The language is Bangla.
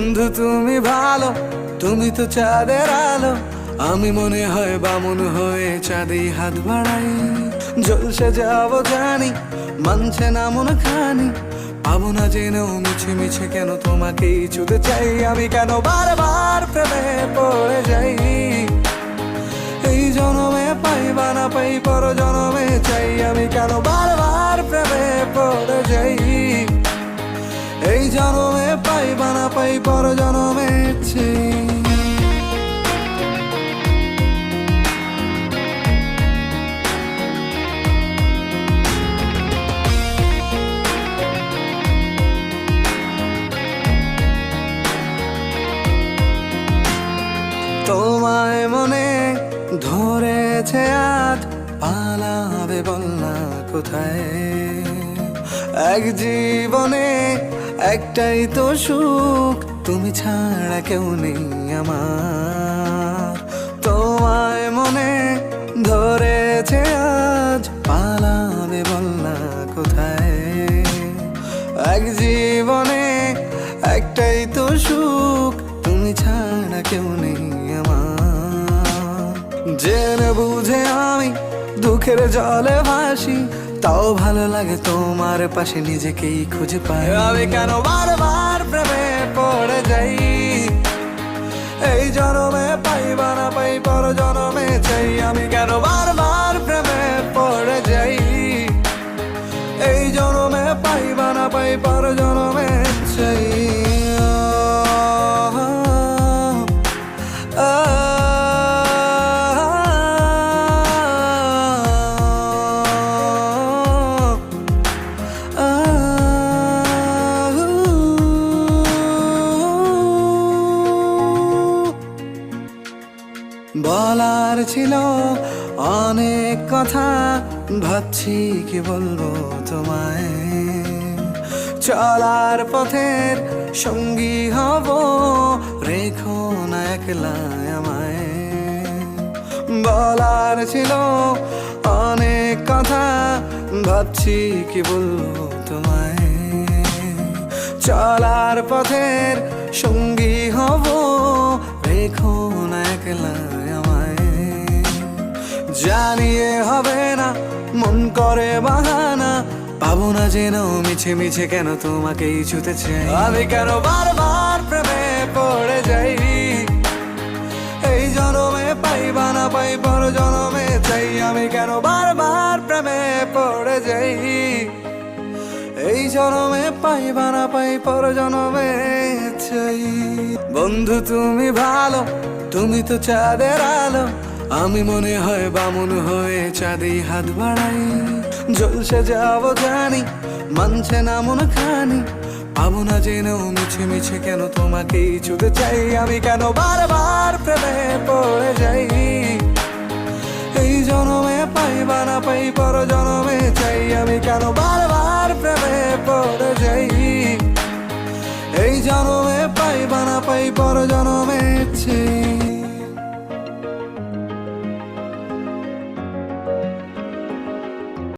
বন্ধু তুমি ভালো, তুমি তো চাঁদের আলো। আমি মনে হয় বামুন হয়ে চাঁদে হাত বাড়াই। জলসে যাবো জানি, মানছে না মন খানি। পাবো না জেনেও মিছে মিছে কেন তোমাকেই ছুতে চাই। আমি কেন বারবার প্রেমে পড়ে যাই। এই জনমে পাই বা না পাই, পর জনমে চাই। আমি কেন বারবার প্রেমে পড়ে যাই। এই জনমে পাই বা না পাই, পর জনমে চাই। তোমায় মনে ধরেছে আজ, পালাবে বল না কোথায়। এক জীবনে একটাই তো সুখ, তুমি ছাড়া কেউ নেই আমার। তোমায় মনে ধরেছে আজ, পালাবে বল না কোথায়। এক জীবনে একটাই তো সুখ, তুমি ছাড়া কেউ নেই আমার। জেনে বুঝে আমি দুঃখের জলে ভাসি, তাও ভালো লাগে তোমার পাশে নিজেকেই খুঁজে পাই। আমি কেন বারবার প্রেমে পড়ে যাই। এই জনমে পাই বা না পাই, পর জনমে চাই। আমি কেন বারবার প্রেমে পড়ে যাই। এই জনমে পাই বা না পাই, পর জনমে চাই। বলার ছিল অনেক কথা, ভাবছি কি বলবো তোমায়। চলার পথের সঙ্গী হব, রেখো না একলা আমায়। বলার ছিল অনেক কথা, ভাবছি কি বলবো তোমায়। চলার পথের সঙ্গী হব, রেখো না একলা আমায়। জানিয়ে হবে না, মন করে বাহানা। পাবো না জেনেও মিছে মিছে কেন তোমাকেই ছুতে চাই। আমি কেন বারবার প্রেমে পড়ে যাই। এই জনমে পাই বা না পাই, পর জনমে চাই। আমি কেন বারবার প্রেমে পড়ে যাই। এই জনমে পাই বা না পাই, পর জনমে চাই। বন্ধু তুমি ভালো, তুমি তো চাঁদের আলো। আমি মনে হয় বামুন হয়ে চাঁদে হাত বাড়াই। জলসে যাবো জানি, মানছে না মন খানি। পাবো না জেনেও মিছে মিছে কেন তোমাকেই ছুতে চাই। আমি কেন বারবার প্রেমে পড়ে যাই। এই জনমে পাই বা না পাই, পর জনমে চাই। আমি কেন বারবার প্রেমে পড়ে যাই। এই জনমে পাই বা না পাই, পর জনমে চাই।